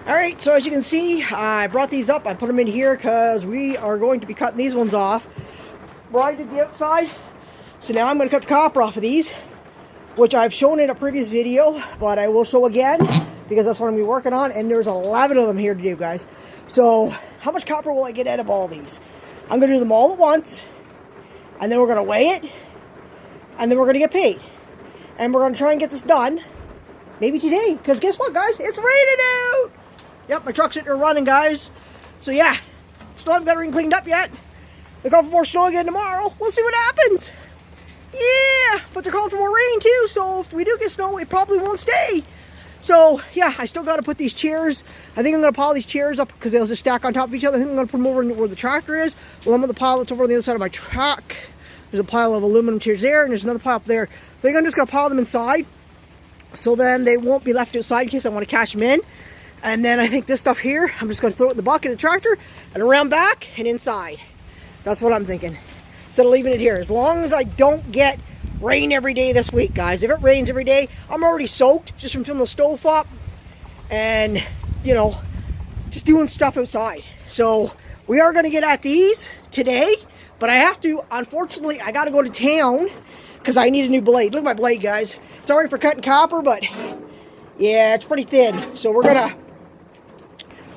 Alright, so as you can see, I brought these up. I put them in here because we are going to be cutting these ones off. Brian did the outside, so now I'm going to cut the copper off of these, which I've shown in a previous video, but I will show again because that's what I'm going to be working on, and there's 11 of them here to do, guys. So, how much copper will I get out of all these? I'm going to do them all at once, and then we're going to weigh it, and then we're going to get paid. And we're going to try and get this done, maybe today, because guess what, guys? It's raining out! Yep, my truck's sitting there running, guys. So yeah, still haven't got everything cleaned up yet. They're calling for more snow again tomorrow. We'll see what happens. Yeah, but they're calling for more rain too, so if we do get snow, it probably won't stay. So yeah, I still got to put these chairs. I think I'm going to pile these chairs up because they'll just stack on top of each other. I think I'm going to put them over where the tractor is. Well, I'm going to pile that's over on the other side of my truck. There's a pile of aluminum chairs there, and there's another pile up there. I think I'm just going to pile them inside, so then they won't be left outside in case I want to cash them in. And then I think this stuff here, I'm just going to throw it in the bucket of the tractor and around back and inside. That's what I'm thinking. Instead of leaving it here. As long as I don't get rain every day this week, guys. If it rains every day, I'm already soaked just from filling the stove up and, you know, just doing stuff outside. So we are going to get at these today, but I have to, unfortunately, I got to go to town because I need a new blade. Look at my blade, guys. It's already for cutting copper, but yeah, it's pretty thin. So we're gonna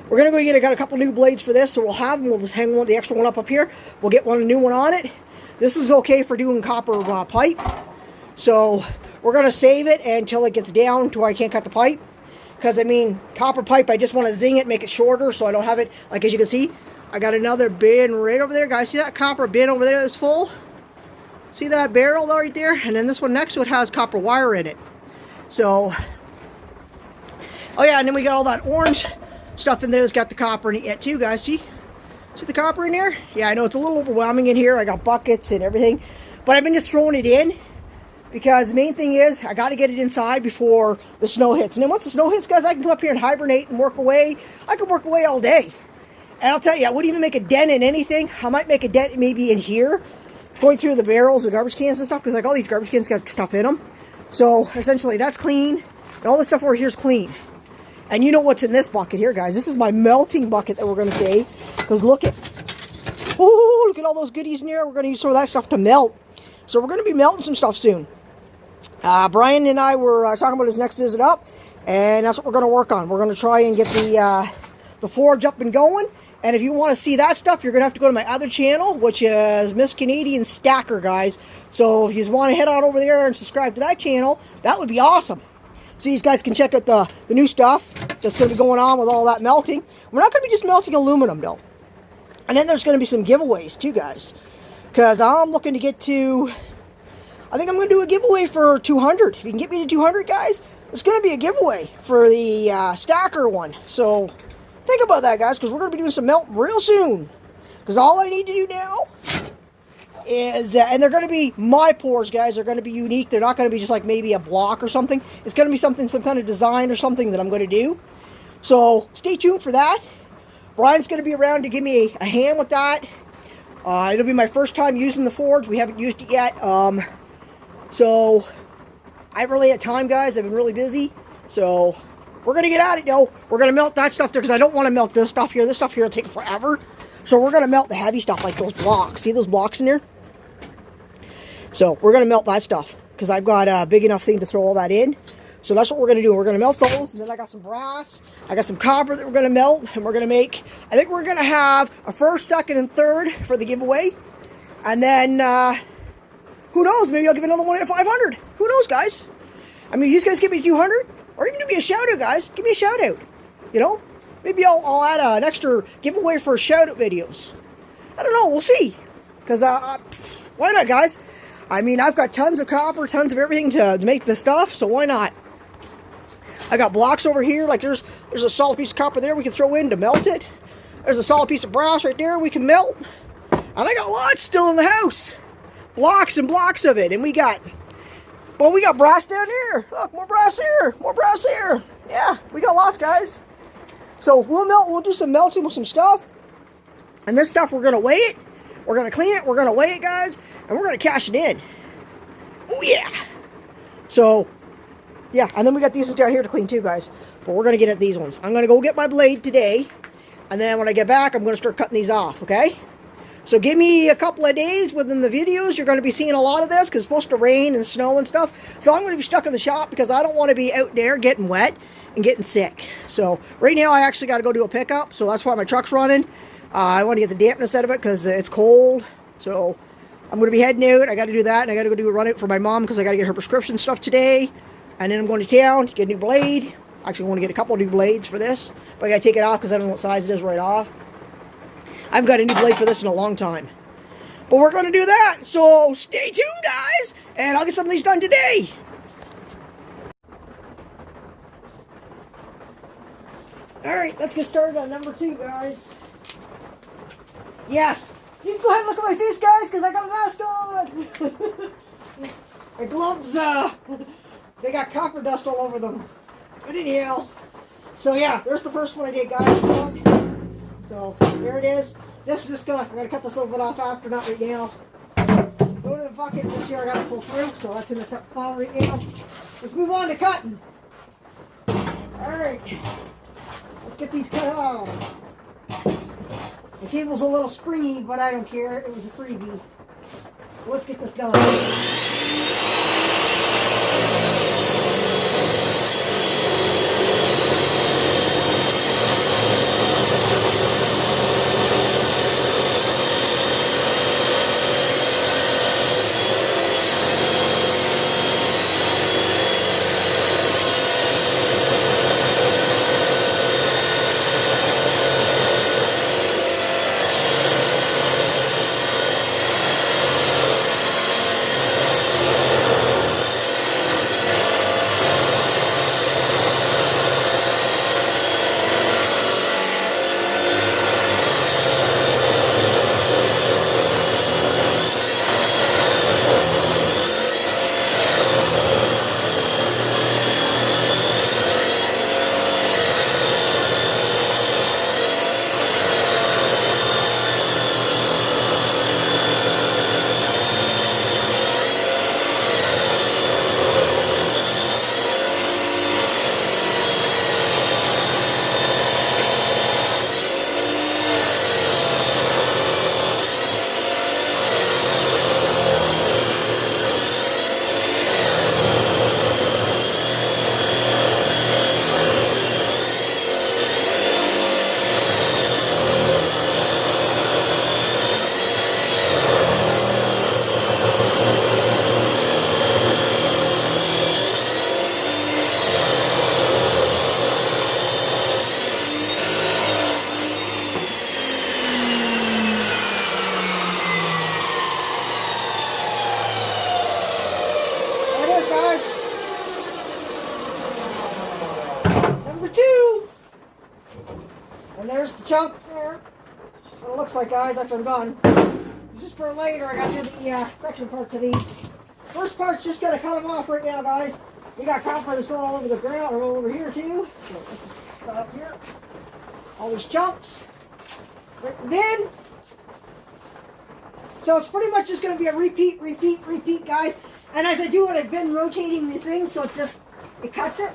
go get. I got a couple new blades for this, so we'll have them. We'll just hang the extra one up here. We'll get a new one on it. This is okay for doing copper pipe. So we're gonna save it until it gets down to where I can't cut the pipe. Because I mean, copper pipe, I just want to zing it, make it shorter, so I don't have it. Like as you can see, I got another bin right over there, guys. See that copper bin over there that's full? See that barrel right there? And then this one next to it has copper wire in it. So, oh yeah, and then we got all that orange stuff in there that's got the copper in it too, guys. See the copper in here? Yeah, I know it's a little overwhelming in here. I got buckets and everything, but I've been just throwing it in because the main thing is I got to get it inside before the snow hits. And then once the snow hits, guys, I can come up here and hibernate and work away. I could work away all day. And I'll tell you, I wouldn't even make a dent in anything. I might make a dent maybe in here, going through the barrels, the garbage cans and stuff, because like all these garbage cans got stuff in them. So essentially that's clean, and all this stuff over here is clean. And you know what's in this bucket here, guys. This is my melting bucket that we're going to save. Because look at all those goodies in there. We're going to use some of that stuff to melt. So we're going to be melting some stuff soon. Brian and I were talking about his next visit up. And that's what we're going to work on. We're going to try and get the forge up and going. And if you want to see that stuff, you're going to have to go to my other channel, which is Miss Canadian Stacker, guys. So if you want to head on over there and subscribe to that channel, that would be awesome. So these guys can check out the new stuff that's going to be going on with all that melting. We're not going to be just melting aluminum, though. And then there's going to be some giveaways, too, guys. Because I'm looking to get to... I think I'm going to do a giveaway for 200. If you can get me to 200, guys, there's going to be a giveaway for the Stacker one. So think about that, guys, because we're going to be doing some melting real soon. Because all I need to do now is, and they're going to be my pours, guys. They're going to be unique. They're not going to be just like maybe a block or something. It's going to be something, some kind of design or something that I'm going to do. So stay tuned for that. Brian's going to be around to give me a hand with that. It'll be my first time using the forge. We haven't used it yet. So I haven't really had time, guys. I've been really busy. So we're going to get at it, though. We're going to melt that stuff there because I don't want to melt this stuff here. This stuff here will take forever. So we're going to melt the heavy stuff like those blocks. See those blocks in there? So we're going to melt that stuff because I've got a big enough thing to throw all that in. So that's what we're going to do. We're going to melt those, and then I got some brass. I got some copper that we're going to melt, and we're going to make, I think we're going to have a first, second, and third for the giveaway. And then, who knows? Maybe I'll give another one at 500. Who knows, guys? I mean, you guys give me 200, or even give me a shout out, guys. Give me a shout out. You know? Maybe I'll add an extra giveaway for shout out videos. I don't know. We'll see. Because, why not, guys? I mean, I've got tons of copper, tons of everything to make this stuff, so why not? I got blocks over here. Like, there's a solid piece of copper there we can throw in to melt it. There's a solid piece of brass right there we can melt. And I got lots still in the house. Blocks and blocks of it. And we got brass down here. Look, more brass here. More brass here. Yeah, we got lots, guys. So we'll do some melting with some stuff. And this stuff, we're going to weigh it. We're going to clean it. We're going to weigh it, guys. And we're going to cash it in. Oh, yeah. So, Yeah, and then we got these ones down here to clean too, guys. But we're going to get at these ones. I'm going to go get my blade today. And then when I get back, I'm going to start cutting these off, okay? So give me a couple of days within the videos. You're going to be seeing a lot of this because it's supposed to rain and snow and stuff. So I'm going to be stuck in the shop because I don't want to be out there getting wet and getting sick. So right now I actually got to go do a pickup. So that's why my truck's running. I want to get the dampness out of it because it's cold. So I'm going to be heading out. I got to do that. And I got to go do a run out for my mom because I got to get her prescription stuff today. And then I'm going to town, get a new blade. Actually, I want to get a couple new blades for this. But I got to take it off because I don't know what size it is right off. I've got a new blade for this in a long time. But we're going to do that. So stay tuned, guys. And I'll get some of these done today. Alright, let's get started on number 2, guys. Yes. You can go ahead and look at my face, guys, because I got a mask on. My gloves, they got copper dust all over them. But anyhow. So yeah, there's the first one I did, guys. So there it is. This is just I'm gonna cut this little bit off after, not right now. Go to the bucket. This here I gotta pull through, so that's in the separate file right now. Let's move on to cutting. Alright. Let's get these cut off. The cable's a little springy, but I don't care. It was a freebie. So let's get this done. And there's the chunk there. That's what it looks like, guys, after I'm done. This is for later. I got to do the correction part to these. First part's just going to cut them off right now, guys. We got copper that's going all over the ground, or all over here, too. So this is cut up here. All these chunks. Right in the bin. So it's pretty much just going to be a repeat, guys. And as I do it, I've been rotating the thing, so it cuts it.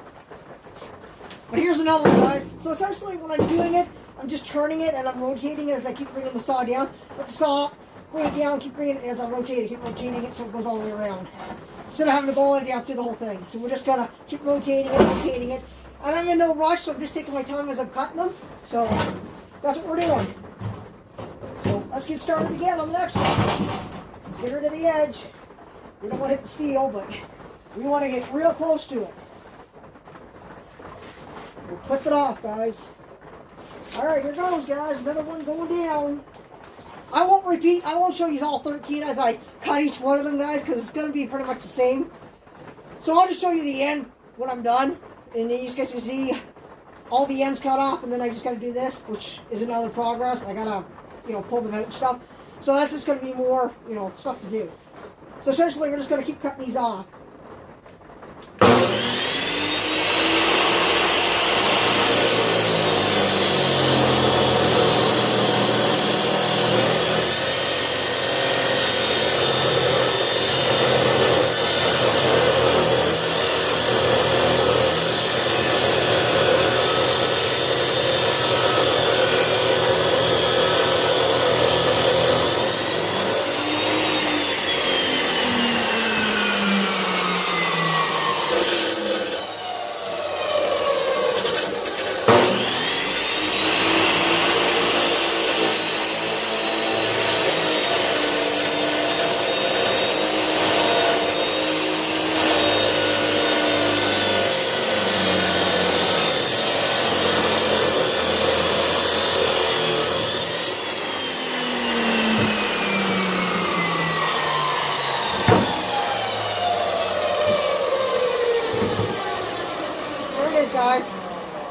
But here's another one, guys. So essentially when I'm doing it, I'm just turning it and I'm rotating it as I keep bringing the saw down. With the saw, bring it down, keep bringing it as I rotate it, keep rotating it so it goes all the way around. Instead of having to go all the way down through the whole thing. So we're just going to keep rotating it. And I'm in no rush, so I'm just taking my time as I'm cutting them. So that's what we're doing. So let's get started again on the next one. Get her to the edge. We don't want to hit the steel, but we want to get real close to it. We'll clip it off, guys. Alright, here goes, guys. Another one going down. I won't repeat. I won't show you all 13 as I cut each one of them, guys, because it's going to be pretty much the same. So I'll just show you the end when I'm done. And then you guys can see all the ends cut off, and then I just got to do this, which is another progress. I got to, pull them out and stuff. So that's just going to be more, stuff to do. So essentially, we're just going to keep cutting these off.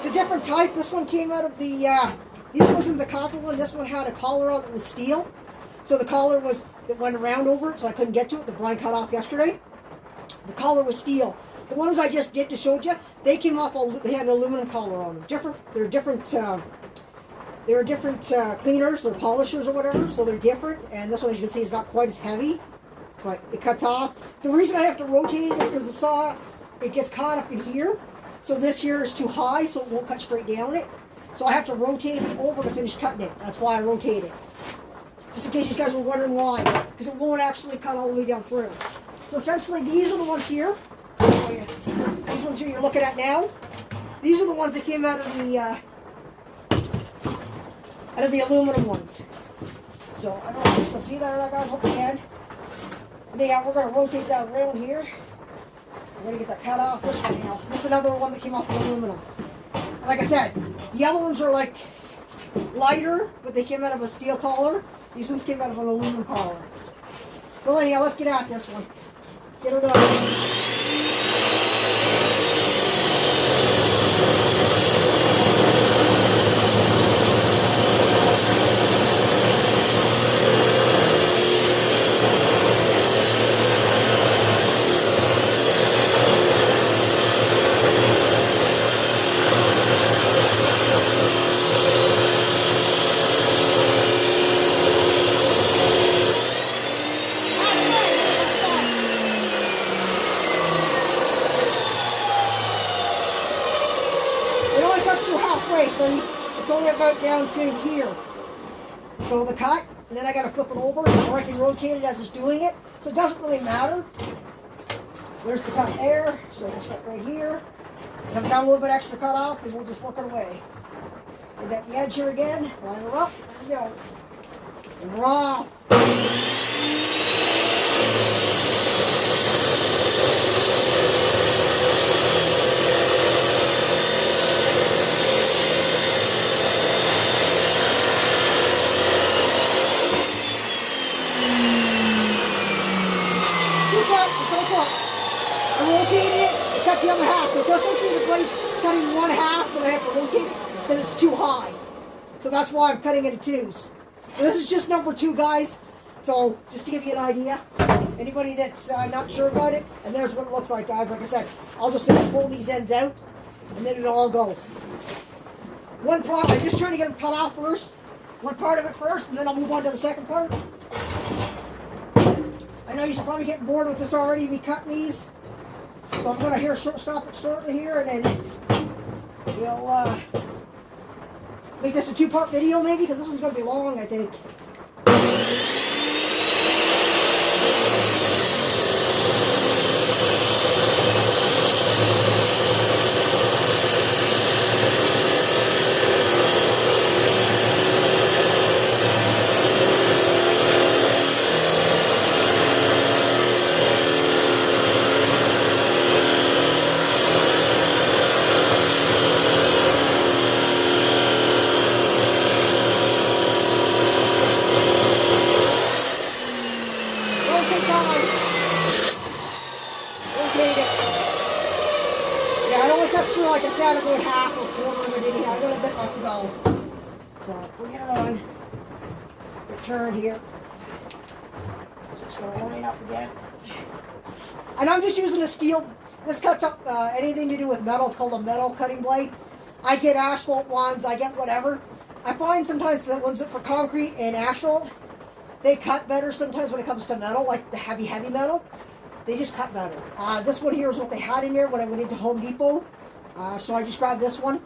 It's a different type. This one came out of the, this wasn't the copper one. This one had a collar on it that was steel. So the collar was, it went around over it, so I couldn't get to it. The Brian cut off yesterday. The collar was steel. The ones I just did to show you, they came off, they had an aluminum collar on them. They're different cleaners or polishers or whatever, so they're different. And this one, as you can see, is not quite as heavy, but it cuts off. The reason I have to rotate it is because the saw, it gets caught up in here. So this here is too high, so it won't cut straight down it. So I have to rotate it over to finish cutting it. That's why I rotate it. Just in case you guys were wondering why, because it won't actually cut all the way down through. So essentially, these are the ones here. These ones here you're looking at now. These are the ones that came out of the aluminum ones. So I don't know if you can see that or not, guys. Hope you can. Anyhow, we're going to rotate that around here. We're going to get that cut off this one now. This is another one that came off the aluminum. And like I said, the other ones are like lighter, but they came out of a steel collar. These ones came out of an aluminum collar. So anyhow, let's get at this one. Get her done. So it's only about down to here. So the cut, and then I got to flip it over, or I can rotate it as it's doing it. So it doesn't really matter. There's the cut there, so we'll start right here. And I've got a little bit extra cut off, and we'll just work it away. We got the edge here again, line her up, there we go. And we're off. I rotated it, I cut the other half. So essentially the blade's cutting one half, but I have to rotate it because it's too high. So that's why I'm cutting it in twos. And this is just number 2, guys. So just to give you an idea, anybody that's not sure about it, and there's what it looks like, guys. Like I said, I'll just pull these ends out, and then it'll all go. One part, I'm just trying to get them cut off first. One part of it first, and then I'll move on to the second part. I know you're probably getting bored with this already, me cutting these. So I'm going to stop it shortly here, and then we'll make this a 2-part video maybe, because this one's going to be long, I think. Like I said, about half or quarter of it anyhow. I got a bit left to go. So we'll get it on. Return here. Just going to line up again. And I'm just using a steel. This cuts up anything to do with metal. It's called a metal cutting blade. I get asphalt ones. I get whatever. I find sometimes the ones that for concrete and asphalt, they cut better sometimes when it comes to metal, like the heavy metal. They just cut better. This one here is what they had in there when I went into Home Depot. So I just grabbed this one.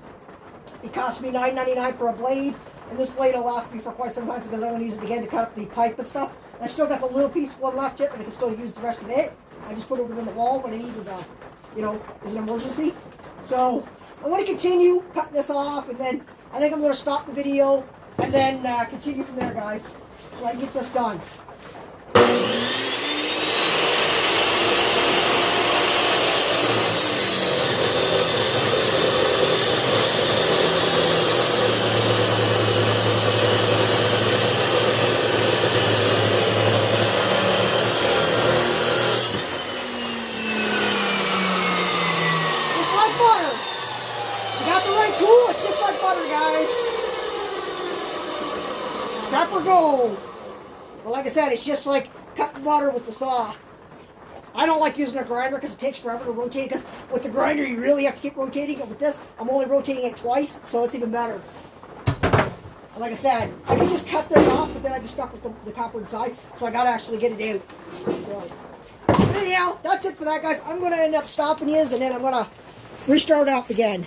It cost me $9.99 for a blade, and this blade will last me for quite some time because I'm going to use it again to cut up the pipe and stuff. And I still got the little piece of one left yet, but I can still use the rest of it. I just put it within the wall when I need as an emergency. So I'm going to continue cutting this off, and then I think I'm going to stop the video and then continue from there, guys, so I can get this done. tool, it's just like butter, guys. Scrap or gold. Well, like I said, it's just like cutting butter with the saw. I don't like using a grinder because it takes forever to rotate, because with the grinder you really have to keep rotating it. With this, I'm only rotating it twice, so it's even better. And like I said, I can just cut this off, but then I'd be stuck with the copper inside, so I gotta actually get it out. So, anyhow, that's it for that, guys. I'm gonna end up stopping you, and then I'm gonna restart up again.